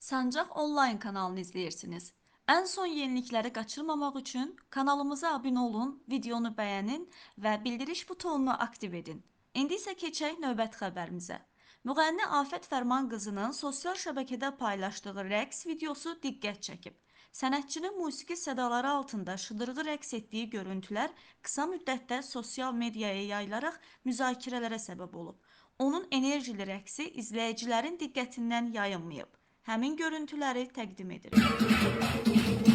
Sancaq onlayn kanalını izləyirsiniz. Ən son yenilikləri qaçırmamaq üçün kanalımıza abunə olun, videonu bəyənin və bildiriş butonunu aktiv edin. İndi isə keçək növbəti xəbərimizə. Müğənni Afət Fərman qızının sosial şəbəkədə paylaşdığı rəqs videosu diqqət çəkib. Sənətçinin musiqi sədaları altında şıdırğı rəqs etdiyi görüntülər qısa müddətdə sosial mediaya yayılaraq müzakirələrə səbəb olub. Onun enerjili rəqsi izləyicilərin diqqətindən yayınmayıb. Həmin görüntüləri təqdim edirik.